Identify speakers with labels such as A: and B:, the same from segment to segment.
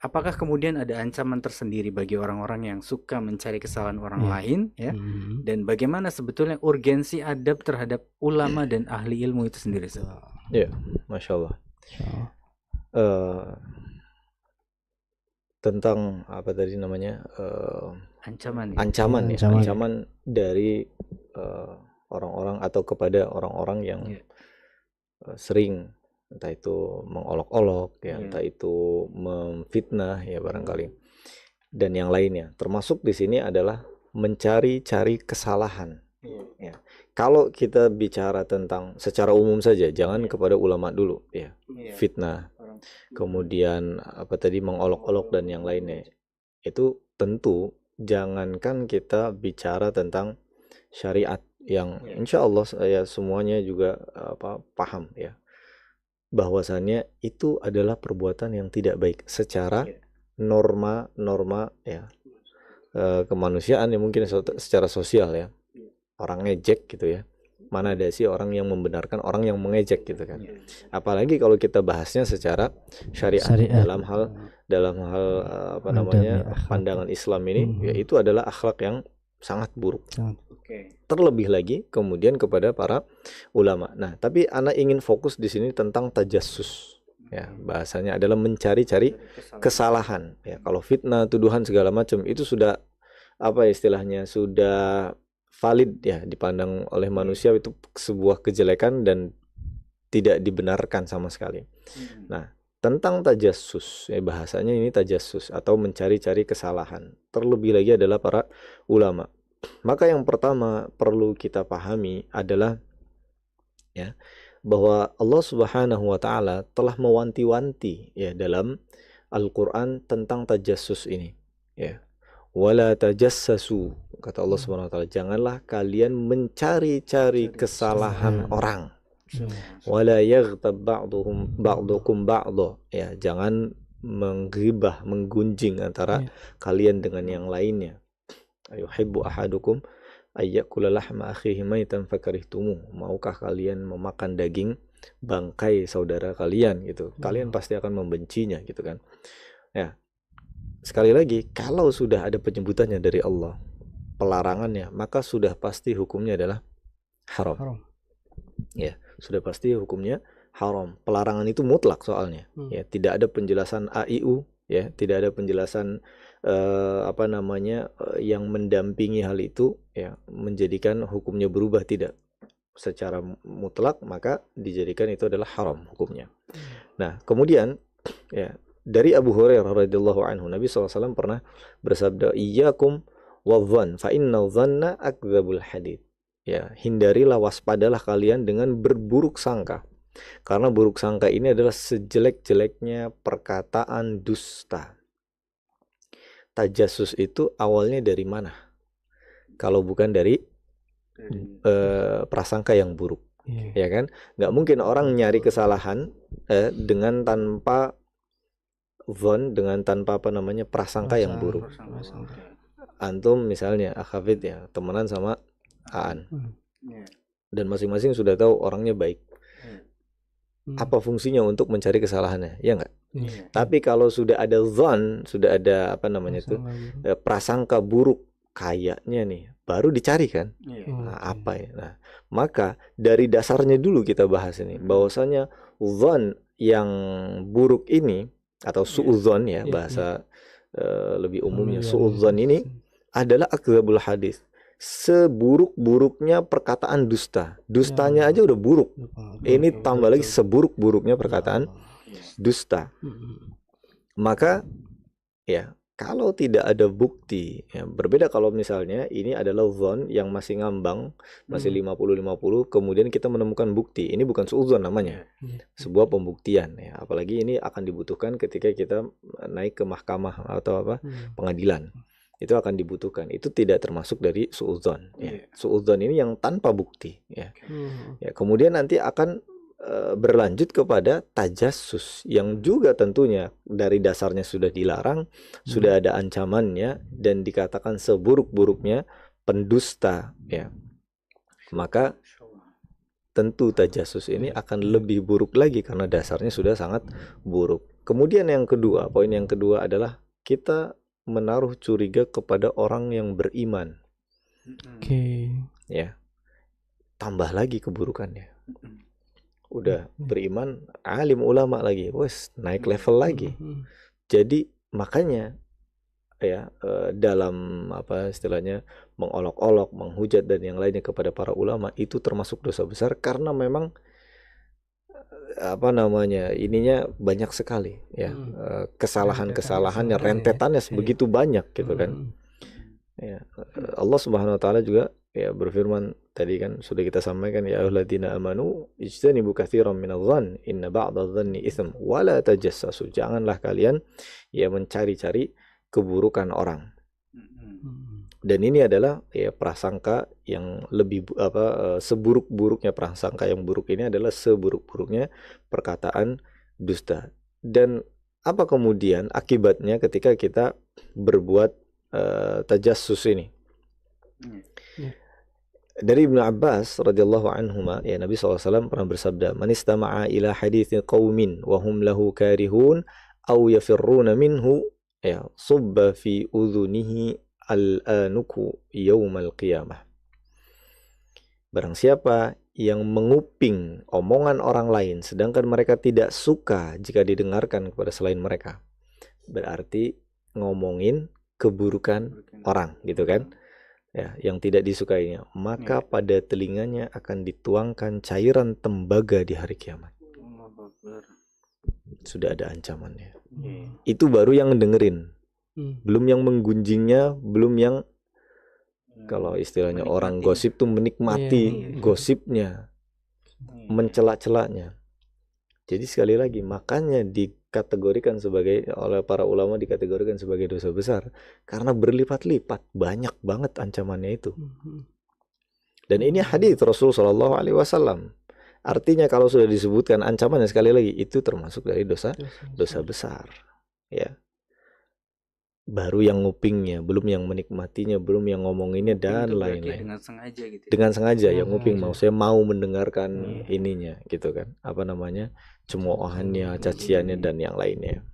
A: apakah kemudian ada ancaman tersendiri bagi orang-orang yang suka mencari kesalahan orang lain, ya? Dan bagaimana sebetulnya urgensi adab terhadap ulama dan ahli ilmu itu sendiri, Ustaz?
B: Ya, Masya Allah. Tentang apa tadi namanya,
A: Ancaman, ya?
B: ancaman dari orang-orang atau kepada orang-orang yang sering, entah itu mengolok-olok, ya, entah itu memfitnah, ya barangkali, dan yang lainnya. Termasuk di sini adalah mencari-cari kesalahan. Ya. Kalau kita bicara tentang secara umum saja, jangan kepada ulama dulu, ya. Fitnah, kemudian apa tadi mengolok-olok dan yang lainnya. Itu tentu jangankan kita bicara tentang syariat yang insya Allah saya semuanya juga paham, ya, bahwasannya itu adalah perbuatan yang tidak baik secara norma-norma, ya, kemanusiaan, yang mungkin secara sosial, ya. Orang ngejek gitu, ya, mana ada sih orang yang membenarkan orang yang mengejek gitu kan. Apalagi kalau kita bahasnya secara syariat. dalam hal apa namanya pandangan Islam ini, ya, itu adalah akhlak yang sangat buruk. Terlebih lagi kemudian kepada para ulama. Nah, tapi anak ingin fokus di sini tentang tajassus, ya, bahasanya adalah mencari-cari kesalahan, ya. Kalau fitnah, tuduhan segala macam itu sudah apa istilahnya, sudah valid, ya, dipandang oleh manusia itu sebuah kejelekan dan tidak dibenarkan sama sekali. Nah, tentang tajassus, ya, bahasanya ini tajassus atau mencari-cari kesalahan, terlebih lagi adalah para ulama. Maka yang pertama perlu kita pahami adalah, ya, bahwa Allah Subhanahu wa taala telah mewanti-wanti, ya, dalam Al-Qur'an tentang tajassus ini, ya. Wala tajassasu, kata Allah Subhanahu wa taala, janganlah kalian mencari-cari kesalahan orang. Wala yaghtab ba'dukum ba'dha, ya, jangan menggibah, menggunjing antara kalian dengan yang lainnya. Ayuhibbu ahadukum ayyakula lahma akhihi maitan fakarihtumu, maukah kalian memakan daging bangkai saudara kalian, gitu. Kalian pasti akan membencinya, gitu kan. Ya. Sekali lagi, kalau sudah ada penyebutannya dari Allah, pelarangannya, maka sudah pasti hukumnya adalah haram. Ya, sudah pasti hukumnya haram. Pelarangan itu mutlak soalnya. Ya, tidak ada penjelasan AIU, ya, tidak ada penjelasan apa namanya yang mendampingi hal itu, ya, menjadikan hukumnya berubah, tidak. Secara mutlak maka dijadikan itu adalah haram hukumnya. Nah, kemudian, ya, dari Abu Hurairah radhiyallahu anhu, Nabi SAW pernah bersabda, iyyakum wadh-dhann fa inna dhanna akdzabul hadits. Ya, hindarilah, waspadalah kalian dengan berburuk sangka, karena buruk sangka ini adalah sejelek-jeleknya perkataan dusta. Tajassus itu awalnya dari mana? Kalau bukan dari prasangka yang buruk, ya kan? Nggak mungkin orang nyari kesalahan dengan tanpa dengan tanpa apa namanya prasangka yang buruk. Antum misalnya Akhafid, ya, temenan sama Aan, dan masing-masing sudah tahu orangnya baik. Apa fungsinya untuk mencari kesalahannya, ya enggak? Tapi kalau sudah ada zon, sudah ada apa namanya itu prasangka buruk, kayaknya nih, baru dicari kan. Nah, apa ya? Nah, maka dari dasarnya dulu kita bahas ini, bahwasanya zon yang buruk ini atau suudzon, ya, bahasa lebih umumnya, suudzon ini adalah akdzabul hadis, seburuk-buruknya perkataan dusta. Dustanya aja udah buruk, ini tambah lagi seburuk-buruknya perkataan dusta. Maka, ya, kalau tidak ada bukti, ya, berbeda kalau misalnya ini adalah zon yang masih ngambang, masih 50-50, kemudian kita menemukan bukti, ini bukan suudzon namanya, sebuah pembuktian, ya. Apalagi ini akan dibutuhkan ketika kita naik ke mahkamah atau apa pengadilan, itu akan dibutuhkan. Itu tidak termasuk dari suudzon, ya. Suudzon ini yang tanpa bukti, ya. Ya, kemudian nanti akan berlanjut kepada tajassus yang juga tentunya dari dasarnya sudah dilarang, sudah ada ancamannya, dan dikatakan seburuk-buruknya pendusta, ya. Maka tentu tajassus ini akan lebih buruk lagi karena dasarnya sudah sangat buruk. Kemudian poin yang kedua adalah kita menaruh curiga kepada orang yang beriman.
C: Oke.
B: Ya, tambah lagi keburukannya. Udah beriman, alim ulama lagi, wes naik level lagi. Jadi makanya ya dalam apa istilahnya mengolok-olok, menghujat dan yang lainnya kepada para ulama itu termasuk dosa besar karena memang apa namanya ininya banyak sekali ya kesalahan-kesalahan yang rentetannya sebegitu banyak gitu kan. Ya, Allah Subhanahu wa taala juga ya berfirman tadi kan sudah kita sampaikan, ya ayyuhalladzina amanu ijtanibu katsiran minadh-dhann inna ba'dadh-dhanni itsm wa la tajassasu. Janganlah kalian ya mencari-cari keburukan orang. Dan ini adalah ya prasangka yang lebih seburuk-buruknya prasangka yang buruk ini adalah seburuk-buruknya perkataan dusta. Dan apa kemudian akibatnya ketika kita berbuat tajassus ini? Dari Ibnu Abbas radhiyallahu anhuma, ya Nabi SAW pernah bersabda, "Man istama'a ila haditsi qaumin wa hum lahu karihun aw yafirruna minhu ya subba fi udhunihi al-anuku yaumal qiyamah." Barang siapa yang menguping omongan orang lain sedangkan mereka tidak suka jika didengarkan kepada selain mereka, berarti ngomongin keburukan orang gitu kan ya, yang tidak disukainya, maka pada telinganya akan dituangkan cairan tembaga di hari kiamat. Sudah ada ancamannya. Itu baru yang dengerin, belum yang menggunjingnya, belum yang kalau istilahnya orang gosip tuh menikmati gosipnya, mencela-celanya. Jadi sekali lagi, makanya dikategorikan sebagai oleh para ulama dikategorikan sebagai dosa besar karena berlipat-lipat, banyak banget ancamannya itu. Dan ini hadis Rasul Shallallahu Alaihi Wasallam. Artinya kalau sudah disebutkan ancamannya sekali lagi itu termasuk dari dosa besar. Ya. Baru yang ngupingnya, belum yang menikmatinya, belum yang ngomonginnya dan lain-lain.
A: Dengan sengaja gitu.
B: Dengan sengaja yang nguping, maksudnya mau mendengarkan ininya gitu kan. Apa namanya? Cemoohannya, caciannya dan yang lainnya.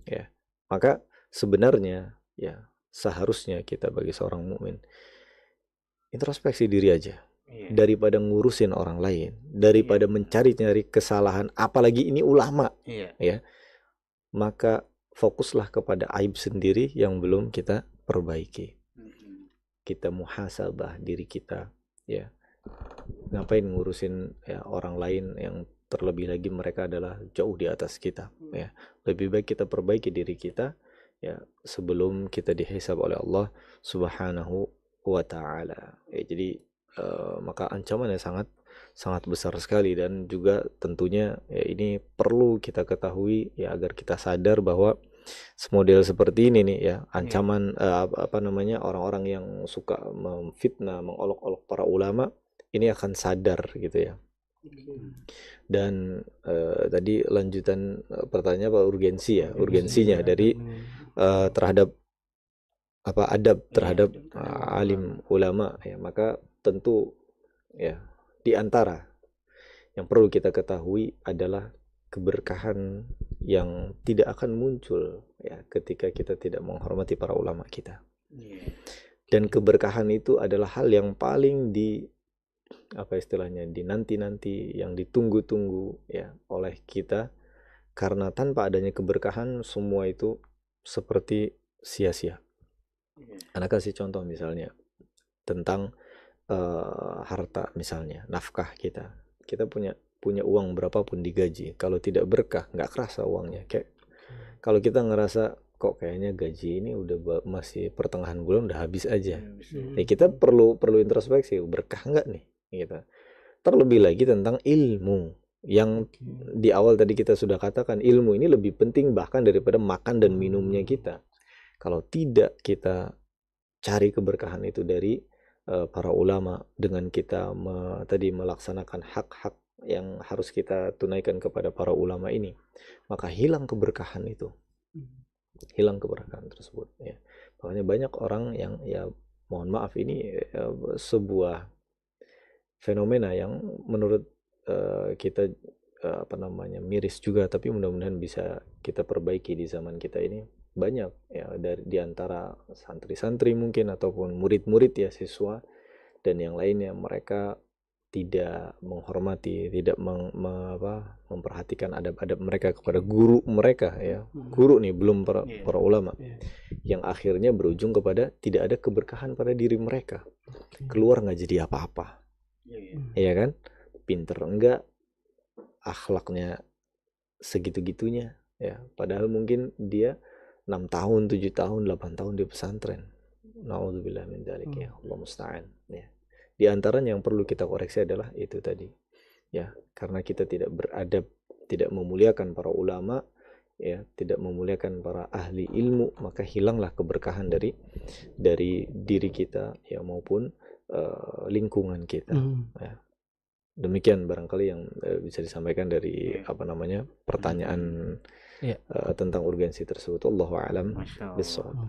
B: Ya. Maka sebenarnya ya seharusnya kita bagi seorang mukmin introspeksi diri aja. Daripada ngurusin orang lain, daripada mencari-cari kesalahan, apalagi ini ulama. Ya. Maka fokuslah kepada aib sendiri yang belum kita perbaiki. Kita muhasabah diri kita, ya. Ngapain ngurusin ya orang lain yang terlebih lagi mereka adalah jauh di atas kita, ya. Lebih baik kita perbaiki diri kita, ya, sebelum kita dihisab oleh Allah Subhanahu wa taala. Ya, jadi maka ancamannya sangat besar sekali dan juga tentunya ya ini perlu kita ketahui ya agar kita sadar bahwa semodel seperti ini nih ya ancaman orang-orang yang suka memfitnah, mengolok-olok para ulama ini akan sadar gitu ya. Dan tadi lanjutan pertanyaan apa urgensinya dari terhadap adab terhadap alim ulama ya, maka tentu ya di antara yang perlu kita ketahui adalah keberkahan yang tidak akan muncul ya ketika kita tidak menghormati para ulama kita. Dan keberkahan itu adalah hal yang paling dinanti-nanti, yang ditunggu-tunggu ya oleh kita, karena tanpa adanya keberkahan semua itu seperti sia-sia. Anak kasih contoh misalnya tentang harta, misalnya nafkah kita punya uang berapapun digaji, kalau tidak berkah nggak kerasa uangnya. Kayak kalau kita ngerasa kok kayaknya gaji ini udah masih pertengahan bulan udah habis aja, ya kita perlu introspeksi, berkah nggak nih gitu. Terlebih lagi tentang ilmu yang di awal tadi kita sudah katakan, ilmu ini lebih penting bahkan daripada makan dan minumnya kita. Kalau tidak kita cari keberkahan itu dari para ulama dengan kita melaksanakan hak-hak yang harus kita tunaikan kepada para ulama ini, maka hilang keberkahan itu, hilang keberkahan tersebut ya. Makanya banyak orang yang ya mohon maaf ini sebuah fenomena yang menurut kita miris juga, tapi mudah-mudahan bisa kita perbaiki di zaman kita ini. Banyak ya dari di antara santri-santri mungkin ataupun murid-murid ya, siswa dan yang lainnya, mereka tidak menghormati, tidak memperhatikan adab-adab mereka kepada guru mereka ya. Guru nih, belum para ulama. Yang akhirnya berujung kepada tidak ada keberkahan pada diri mereka. Keluar nggak jadi apa-apa. Iya kan? Pinter enggak, akhlaknya segitu-gitunya ya. Padahal mungkin dia 6 tahun, 7 tahun, 8 tahun di pesantren. Nauzubillah min dzalik ya. Allah musta'an ya. Di antaranya yang perlu kita koreksi adalah itu tadi. Ya, karena kita tidak beradab, tidak memuliakan para ulama, ya, tidak memuliakan para ahli ilmu, maka hilanglah keberkahan dari diri kita ya, maupun lingkungan kita. Ya. Demikian barangkali yang bisa disampaikan dari pertanyaan tentang urgensi tersebut. Allahu a'lam bishawab.